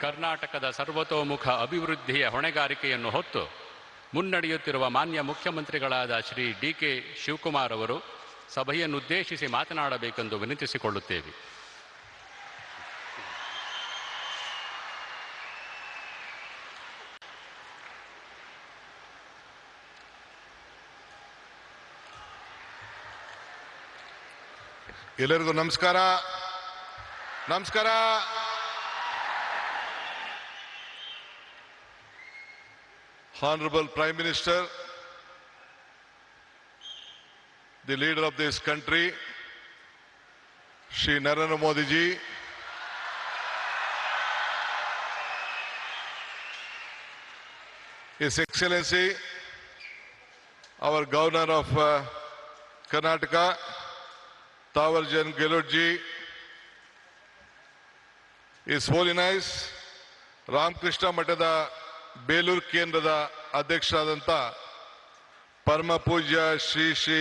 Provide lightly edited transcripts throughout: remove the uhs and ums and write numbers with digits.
ಕರ್ನಾಟಕದ ಸರ್ವತೋಮುಖ ಅಭಿವೃದ್ಧಿಯ ಹೊಣೆಗಾರಿಕೆಯನ್ನು ಹೊತ್ತು ಮುನ್ನಡೆಯುತ್ತಿರುವ ಮಾನ್ಯ ಮುಖ್ಯಮಂತ್ರಿಗಳಾದ ಶ್ರೀ ಡಿ.ಕೆ. ಶಿವಕುಮಾರ್ ಅವರು ಸಭೆಯನ್ನುದ್ದೇಶಿಸಿ ಮಾತನಾಡಬೇಕೆಂದು ವಿನಂತಿಸಿಕೊಳ್ಳುತ್ತೇವೆ. ಎಲ್ಲರಿಗೂ ನಮಸ್ಕಾರ. Honorable Prime Minister, the leader of this country, Shri Narendra Modi ji, His Excellency, our Governor of Karnataka, Tawarjan Gehlot ji, His Holiness Ramakrishna Maಠದ Belur ಕೇಂದ್ರದ ಅಧ್ಯಕ್ಷರಾದಂಥ ಪರಮ ಪೂಜ್ಯ ಶ್ರೀ ಶ್ರೀ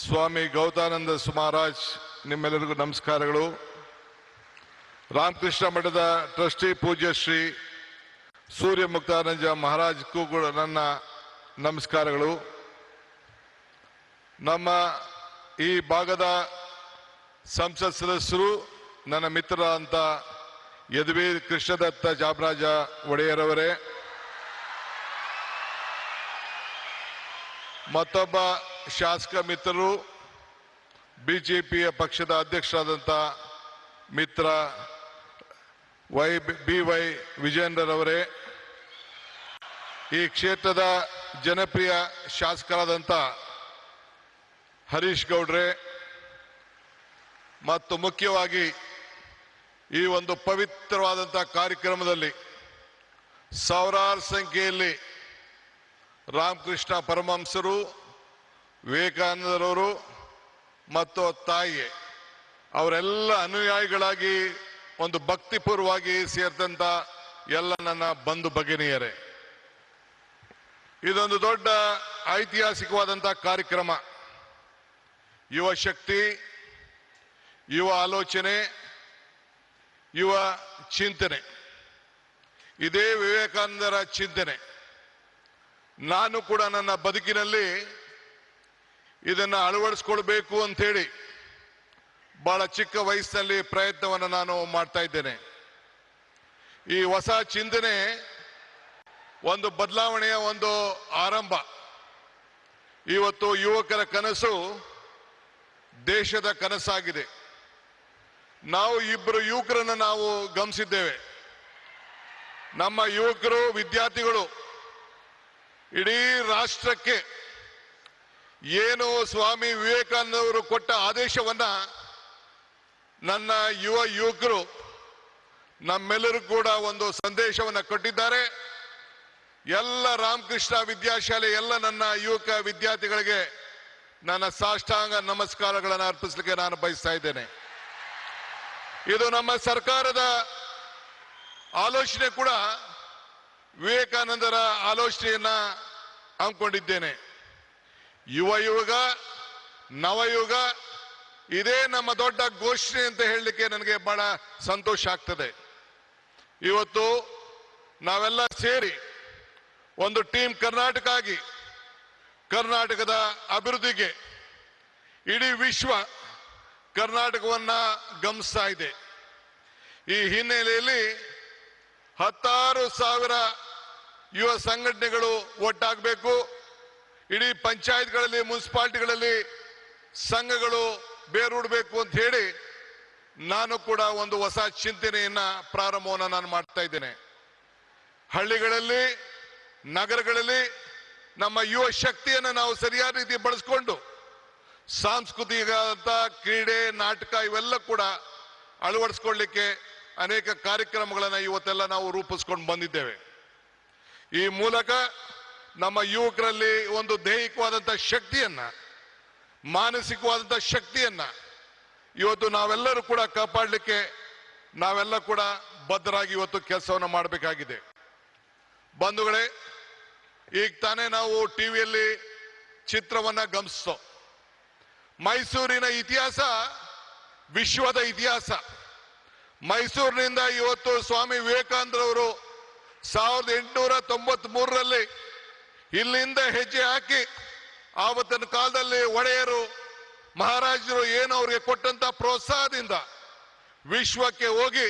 ಸ್ವಾಮಿ ಗೌತಾನಂದ ಮಹಾರಾಜ್, ನಿಮ್ಮೆಲ್ಲರಿಗೂ ನಮಸ್ಕಾರಗಳು. ರಾಮಕೃಷ್ಣ ಮಠದ ಟ್ರಸ್ಟಿ ಪೂಜ್ಯ ಶ್ರೀ ಸೂರ್ಯ ಮುಕ್ತಾನಂದ ಮಹಾರಾಜ್ಗೂ ಕೂಡ ನನ್ನ ನಮಸ್ಕಾರಗಳು. ನಮ್ಮ ಈ ಭಾಗದ ಸಂಸತ್ ಸದಸ್ಯರು, ನನ್ನ ಮಿತ್ರರಾದಂಥ ಯದುವೀ ಕೃಷ್ಣದತ್ತ ಜಾಮರಾಜ ಒಡೆಯರ್ ಅವರೇ, ಮತ್ತೊಬ್ಬ ಶಾಸಕ ಮಿತ್ರರು, ಬಿಜೆಪಿಯ ಪಕ್ಷದ ಅಧ್ಯಕ್ಷರಾದಂಥ ಮಿತ್ರ ಬಿ.ವೈ. ವಿಜೇಂದ್ರರವರೇ, ಈ ಕ್ಷೇತ್ರದ ಜನಪ್ರಿಯ ಶಾಸಕರಾದಂಥ ಹರೀಶ್ ಗೌಡ್ರೆ, ಮತ್ತು ಮುಖ್ಯವಾಗಿ ಈ ಒಂದು ಪವಿತ್ರವಾದಂಥ ಕಾರ್ಯಕ್ರಮದಲ್ಲಿ ಸಾವಿರಾರು ಸಂಖ್ಯೆಯಲ್ಲಿ ರಾಮಕೃಷ್ಣ ಪರಮಹಂಸರು, ವಿವೇಕಾನಂದರವರು ಮತ್ತು ತಾಯಿ ಅವರೆಲ್ಲ ಅನುಯಾಯಿಗಳಾಗಿ ಒಂದು ಭಕ್ತಿಪೂರ್ವವಾಗಿ ಸೇರಿದಂಥ ಎಲ್ಲ ನನ್ನ ಬಂಧು ಭಗಿನಿಯರೇ, ಇದೊಂದು ದೊಡ್ಡ ಐತಿಹಾಸಿಕವಾದಂಥ ಕಾರ್ಯಕ್ರಮ. ಯುವ ಶಕ್ತಿ, ಯುವ ಆಲೋಚನೆ, ಯುವ ಚಿಂತನೆ, ಇದೇ ವಿವೇಕಾನಂದರ ಚಿಂತನೆ. ನಾನು ಕೂಡ ನನ್ನ ಬದುಕಿನಲ್ಲಿ ಇದನ್ನು ಅಳವಡಿಸ್ಕೊಳ್ಬೇಕು ಅಂತೇಳಿ ಬಹಳ ಚಿಕ್ಕ ವಯಸ್ಸಿನಲ್ಲಿ ಪ್ರಯತ್ನವನ್ನು ನಾನು ಮಾಡ್ತಾ ಇದ್ದೇನೆ. ಈ ಹೊಸ ಚಿಂತನೆ ಒಂದು ಬದಲಾವಣೆಯ ಒಂದು ಆರಂಭ. ಇವತ್ತು ಯುವಕರ ಕನಸು ದೇಶದ ಕನಸಾಗಿದೆ. ನಾವು ಇಬ್ಬರು ಯುವಕರನ್ನು ನಾವು ಗಮನಿಸಿದ್ದೇವೆ. ನಮ್ಮ ಯುವಕರು, ವಿದ್ಯಾರ್ಥಿಗಳು ಇಡೀ ರಾಷ್ಟ್ರಕ್ಕೆ ಏನು ಸ್ವಾಮಿ ವಿವೇಕಾನಂದವರು ಕೊಟ್ಟ ಆದೇಶವನ್ನ ನನ್ನ ಯುವಕರು ನಮ್ಮೆಲ್ಲರೂ ಕೂಡ ಒಂದು ಸಂದೇಶವನ್ನು ಕೊಟ್ಟಿದ್ದಾರೆ. ಎಲ್ಲ ರಾಮಕೃಷ್ಣ ವಿದ್ಯಾಶಾಲೆ ಎಲ್ಲ ನನ್ನ ಯುವಕ ವಿದ್ಯಾರ್ಥಿಗಳಿಗೆ ನನ್ನ ಸಾಷ್ಟಾಂಗ ನಮಸ್ಕಾರಗಳನ್ನು ಅರ್ಪಿಸಲಿಕ್ಕೆ ನಾನು ಬಯಸ್ತಾ ಇದ್ದೇನೆ. ಇದು ನಮ್ಮ ಸರ್ಕಾರದ ಆಲೋಚನೆ ಕೂಡ ವಿವೇಕಾನಂದರ ಆಲೋಚನೆಯನ್ನ ಹಮ್ಮಿಕೊಂಡಿದ್ದೇನೆ. ಯುಗ ನವಯುಗ, ಇದೇ ನಮ್ಮ ದೊಡ್ಡ ಘೋಷಣೆ ಅಂತ ಹೇಳಲಿಕ್ಕೆ ನನಗೆ ಬಹಳ ಸಂತೋಷ ಆಗ್ತದೆ. ಇವತ್ತು ನಾವೆಲ್ಲ ಸೇರಿ ಒಂದು ಟೀಮ್ ಕರ್ನಾಟಕ ಆಗಿ ಕರ್ನಾಟಕದ ಅಭಿವೃದ್ಧಿಗೆ ಇಡೀ ವಿಶ್ವ ಕರ್ನಾಟಕವನ್ನ ಗಮನಿಸ್ತಾ ಇದೆ. ಈ ಹಿನ್ನೆಲೆಯಲ್ಲಿ 10,000 ಯುವ ಸಂಘಟನೆಗಳು ಒಟ್ಟಾಗಬೇಕು. ಇಡೀ ಪಂಚಾಯತ್ಗಳಲ್ಲಿ, ಮುನ್ಸಿಪಾಲಿಟಿಗಳಲ್ಲಿ ಸಂಘಗಳು ಬೇರೂಡಬೇಕು ಅಂತ ಹೇಳಿ ನಾನು ಕೂಡ ಒಂದು ಹೊಸ ಚಿಂತನೆಯನ್ನ ಪ್ರಾರಂಭವನ್ನು ನಾನು ಮಾಡ್ತಾ ಇದ್ದೇನೆ. ಹಳ್ಳಿಗಳಲ್ಲಿ, ನಗರಗಳಲ್ಲಿ ನಮ್ಮ ಯುವ ಶಕ್ತಿಯನ್ನು ನಾವು ಸರಿಯಾದ ರೀತಿ ಬಳಸ್ಕೊಂಡು ಸಾಂಸ್ಕೃತಿಕ ಕ್ರೀಡೆ, ನಾಟಕ ಇವೆಲ್ಲ ಕೂಡ ಅಳವಡಿಸ್ಕೊಳ್ಳಿಕ್ಕೆ ಅನೇಕ ಕಾರ್ಯಕ್ರಮಗಳನ್ನು ಇವತ್ತೆಲ್ಲ ನಾವು ರೂಪಿಸ್ಕೊಂಡು ಬಂದಿದ್ದೇವೆ. ಈ ಮೂಲಕ ನಮ್ಮ ಯುವಕರಲ್ಲಿ ಒಂದು ದೈಹಿಕವಾದಂಥ ಶಕ್ತಿಯನ್ನ, ಮಾನಸಿಕವಾದಂಥ ಶಕ್ತಿಯನ್ನ ಇವತ್ತು ನಾವೆಲ್ಲರೂ ಕೂಡ ಕಾಪಾಡಲಿಕ್ಕೆ ನಾವೆಲ್ಲ ಕೂಡ ಬದ್ಧರಾಗಿ ಇವತ್ತು ಕೆಲಸವನ್ನು ಮಾಡಬೇಕಾಗಿದೆ. ಬಂಧುಗಳೇ, ಈಗ ತಾನೇ ನಾವು ಟಿವಿಯಲ್ಲಿ ಚಿತ್ರವನ್ನ ಗಮನಿಸ್ತೋ. ಮೈಸೂರಿನ ಇತಿಹಾಸ ವಿಶ್ವದ ಇತಿಹಾಸ. ಮೈಸೂರಿನಿಂದ ಇವತ್ತು ಸ್ವಾಮಿ ವಿವೇಕಾನಂದರವರು 1893ರಲ್ಲಿ ಇಲ್ಲಿಂದ ಹೆಜ್ಜೆ ಹಾಕಿ ಆವತ್ತಿನ ಕಾಲದಲ್ಲಿ ಒಡೆಯರು ಮಹಾರಾಜರು ಏನು ಅವರಿಗೆ ಕೊಟ್ಟಂತ ಪ್ರೋತ್ಸಾಹದಿಂದ ವಿಶ್ವಕ್ಕೆ ಹೋಗಿ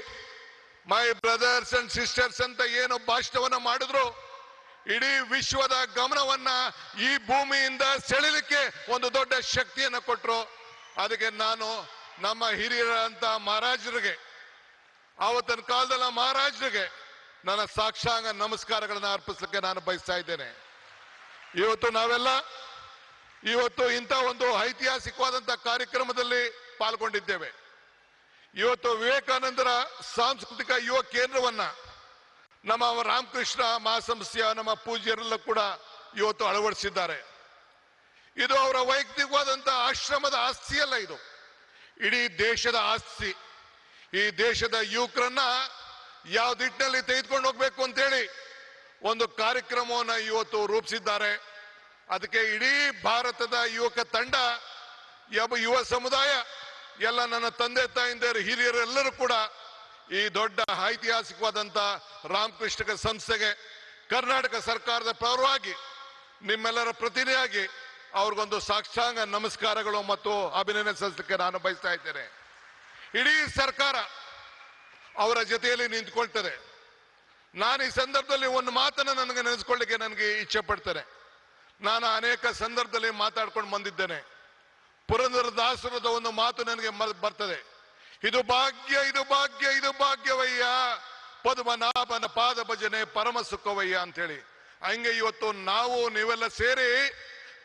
ಮೈ ಬ್ರದರ್ಸ್ ಅಂಡ್ ಸಿಸ್ಟರ್ಸ್ ಅಂತ ಏನು ಭಾಷಣವನ್ನ ಮಾಡಿದ್ರು, ಇಡೀ ವಿಶ್ವದ ಗಮನವನ್ನ ಈ ಭೂಮಿಯಿಂದ ಸೆಳೆಯಲಿಕ್ಕೆ ಒಂದು ದೊಡ್ಡ ಶಕ್ತಿಯನ್ನು ಕೊಟ್ಟರು. ಅದಕ್ಕೆ ನಾನು ನಮ್ಮ ಹಿರಿಯರಂತ ಮಹಾರಾಜರಿಗೆ, ಆವತ್ತಿನ ಕಾಲದಲ್ಲಿ ಮಹಾರಾಜರಿಗೆ ನನ್ನ ಸಾಕ್ಷಾಂಗ ನಮಸ್ಕಾರಗಳನ್ನ ಅರ್ಪಿಸಲಿಕ್ಕೆ ನಾನು ಬಯಸ್ತಾ ಇದ್ದೇನೆ. ಇವತ್ತು ನಾವೆಲ್ಲ ಇಂಥ ಒಂದು ಐತಿಹಾಸಿಕವಾದಂತ ಕಾರ್ಯಕ್ರಮದಲ್ಲಿ ಪಾಲ್ಗೊಂಡಿದ್ದೇವೆ. ಇವತ್ತು ವಿವೇಕಾನಂದರ ಸಾಂಸ್ಕೃತಿಕ ಯುವ ಕೇಂದ್ರವನ್ನ ನಮ್ಮ ರಾಮಕೃಷ್ಣ ಮಹಾಸಂಸ್ಥೆಯ ನಮ್ಮ ಪೂಜ್ಯರೆಲ್ಲ ಕೂಡ ಇವತ್ತು ಅಳವಡಿಸಿದ್ದಾರೆ. ಇದು ಅವರ ವೈಯಕ್ತಿಕವಾದಂತ ಆಶ್ರಮದ ಆಸ್ತಿಯಲ್ಲ, ಇದು ಇಡೀ ದೇಶದ ಆಸ್ತಿ. ಈ ದೇಶದ ಯುವಕರನ್ನ ಯಾವ ನಿಟ್ಟಿನಲ್ಲಿ ತೆಗೆದುಕೊಂಡು ಹೋಗ್ಬೇಕು ಅಂತೇಳಿ ಒಂದು ಕಾರ್ಯಕ್ರಮವನ್ನ ಇವತ್ತು ರೂಪಿಸಿದ್ದಾರೆ. ಅದಕ್ಕೆ ಇಡೀ ಭಾರತದ ಯುವಕ ತಂಡ, ಯುವ ಸಮುದಾಯ, ಎಲ್ಲ ನನ್ನ ತಂದೆ ತಾಯಿಂದಿರು ಹಿರಿಯರೆಲ್ಲರೂ ಕೂಡ ಈ ದೊಡ್ಡ ಐತಿಹಾಸಿಕವಾದಂತ ರಾಮಕೃಷ್ಣ ಸಂಸ್ಥೆಗೆ ಕರ್ನಾಟಕ ಸರ್ಕಾರದ ಪರವಾಗಿ ನಿಮ್ಮೆಲ್ಲರ ಪ್ರತಿನಿಧಿಯಾಗಿ ಅವ್ರಿಗೊಂದು ಸಾಷ್ಟಾಂಗ ನಮಸ್ಕಾರಗಳು ಮತ್ತು ಅಭಿನಂದನೆ ಸಲ್ಲಿಸಲಿಕ್ಕೆ ನಾನು ಬಯಸ್ತಾ ಇದ್ದೇನೆ. ಇಡೀ ಸರ್ಕಾರ ಅವರ ಜೊತೆಯಲ್ಲಿ ನಿಂತ್ಕೊಳ್ತದೆ. ನಾನು ಈ ಸಂದರ್ಭದಲ್ಲಿ ಒಂದು ಮಾತನ್ನು ನನಗೆ ನೆನೆಸ್ಕೊಳ್ಳಿಕ್ಕೆ ನನಗೆ ಇಚ್ಛೆ ಪಡ್ತೇನೆ. ನಾನು ಅನೇಕ ಸಂದರ್ಭದಲ್ಲಿ ಮಾತಾಡ್ಕೊಂಡು ಬಂದಿದ್ದೇನೆ. ಪುರಂದರದಾಸರದ ಒಂದು ಮಾತು ನನಗೆ ಬರ್ತದೆ, ಇದು ಭಾಗ್ಯ, ಇದು ಭಾಗ್ಯ, ಇದು ಭಾಗ್ಯವಯ್ಯ, ಪದ್ಮನಾಭನ ಪಾದ ಭಜನೆ ಪರಮ ಸುಖವಯ್ಯ ಅಂತೇಳಿ. ಹಂಗೆ ಇವತ್ತು ನಾವು ನೀವೆಲ್ಲ ಸೇರಿ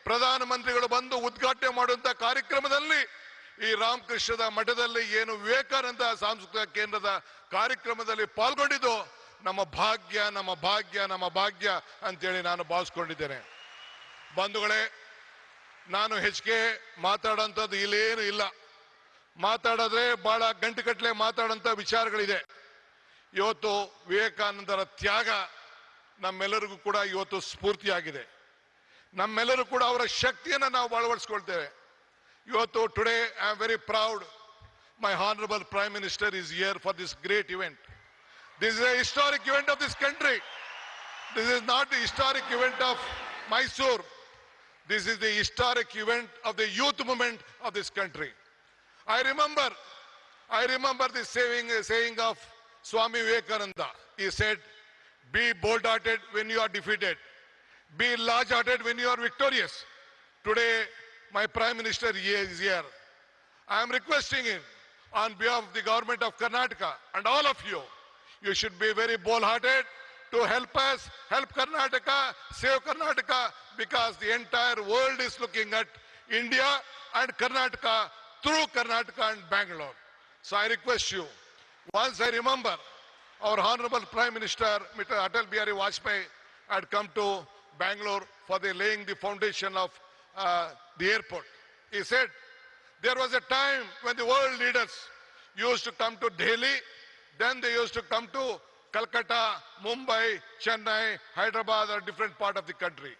ಪ್ರಧಾನಮಂತ್ರಿಗಳು ಬಂದು ಉದ್ಘಾಟನೆ ಮಾಡುವಂತ ಕಾರ್ಯಕ್ರಮದಲ್ಲಿ ಈ ರಾಮಕೃಷ್ಣದ ಮಠದಲ್ಲಿ ಏನು ವಿವೇಕಾನಂದ ಸಾಂಸ್ಕೃತಿಕ ಕೇಂದ್ರದ ಕಾರ್ಯಕ್ರಮದಲ್ಲಿ ಪಾಲ್ಗೊಂಡಿದ್ದು ನಮ್ಮ ಭಾಗ್ಯ, ನಮ್ಮ ಭಾಗ್ಯ, ನಮ್ಮ ಭಾಗ್ಯ ಅಂತೇಳಿ ನಾನು ಭಾವಿಸ್ಕೊಂಡಿದ್ದೇನೆ. ಬಂಧುಗಳೇ, ನಾನು ಹೆಚ್ಚಿಗೆ ಮಾತಾಡೋಂಥದ್ದು ಇಲ್ಲೇನು ಇಲ್ಲ. ಮಾತಾಡಿದ್ರೆ ಬಹಳ ಗಂಟೆಗಟ್ಟಲೆ ಮಾತಾಡೋಂಥ ವಿಚಾರಗಳಿದೆ. ಇವತ್ತು ವಿವೇಕಾನಂದರ ತ್ಯಾಗ ನಮ್ಮೆಲ್ಲರಿಗೂ ಕೂಡ ಇವತ್ತು ಸ್ಫೂರ್ತಿಯಾಗಿದೆ. ನಮ್ಮೆಲ್ಲರೂ ಕೂಡ ಅವರ ಶಕ್ತಿಯನ್ನು ನಾವು ಅಳವಡಿಸ್ಕೊಳ್ತೇವೆ. ಇವತ್ತು today I am very proud my honourable prime minister is here for this great event. This is A historic event of this country. This is not the historic event of Mysore. This is the historic event of the youth movement of this country. I remember the saying of Swami Vivekananda. He said, be bold-hearted when you are defeated. Be large-hearted when you are victorious. Today, my Prime Minister is here. I am requesting him on behalf of the government of Karnataka and all of you, you should be very bold-hearted to help us, help Karnataka, save Karnataka, because the entire world is looking at India and Karnataka through Karnataka and Bangalore. So I request you, once I remember our Honorable Prime Minister, Mr. Atal Bihari Vajpayee, had come to Bangalore for the laying the foundation of the airport. He said, there was a time when the world leaders used to come to Delhi, then they used to come to Calcutta, Mumbai, Chennai, Hyderabad, or different part of the country.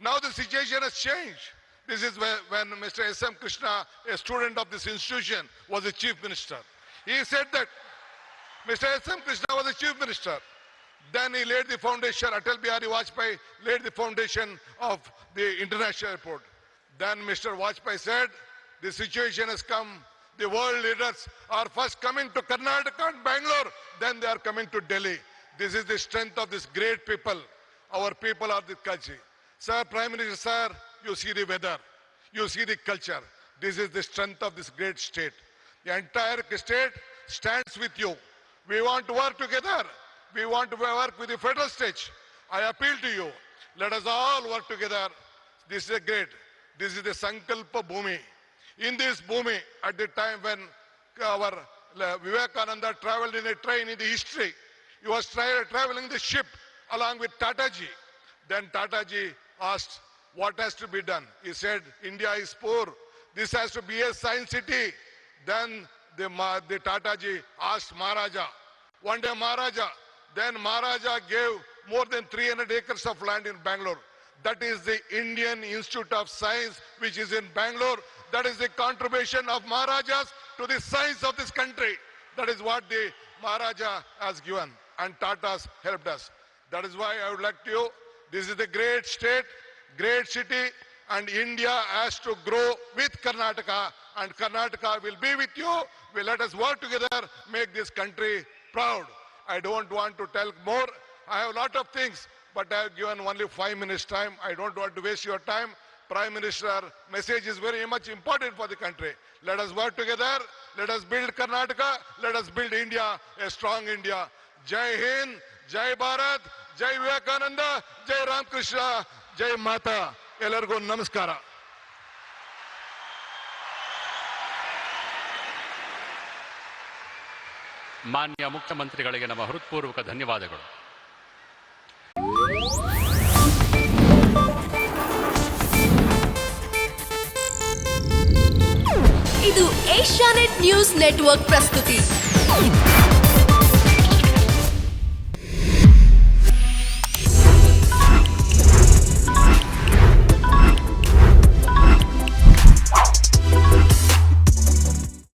Now the situation has changed. This is when Mr. S.M. Krishna, a student of this institution, was the chief minister. He said that Mr. S.M. Krishna was the chief minister. Then he laid the foundation, Atal Bihari Vajpayee laid the foundation of the international airport. Then Mr. Vajpayee said, the situation has come. The world leaders are first coming to Karnataka and Bangalore, then they are coming to Delhi. This is the strength of this great people. Our people are the country. Sir, Prime Minister, sir, you see the weather, you see the culture. This is the strength of this great state. The entire state stands with you. We want to work together. We want to work with the federal state. I appeal to you. Let us all work together. This is great. This is the Sankalpa Bhumi. In this Bhumi, at the time when our Vivekananda traveled in a train in the history, he was traveling the ship along with Tataji. Then Tataji asked, what has to be done? He said, India is poor. This has to be a science city. Then the Tataji asked Maharaja. One day Maharaja gave more than 300 acres of land in Bangalore. That is the Indian Institute of Science, which is in Bangalore. That is the contribution of Maharajas to the science of this country. That is what the Maharaja has given and Tata's helped us. That is why I would like to you, this is a great state, great city, and India has to grow with Karnataka, and Karnataka will be with you. We let us work together, make this country proud. I don't want to tell more. I have a lot of things, but I have given only 5 minutes time. I don't want to waste your time. Prime Minister message is very much important for the country. Let us work together. Let us build Karnataka. Let us build India, a strong India. Jai Hind, Jai Bharat, Jai Vivekananda, Jai Ram Krishna, Jai Mata. ಎಲ್ಲರಿಗೂ ನಮಸ್ಕಾರ. ಮಾನ್ಯ ಮುಖ್ಯಮಂತ್ರಿಗಳಿಗೆ ನಮ್ಮ ಹೃತ್ಪೂರ್ವಕ ಧನ್ಯವಾದಗಳು. ಇದು Asianet news network ಪ್ರಸ್ತುತಿ.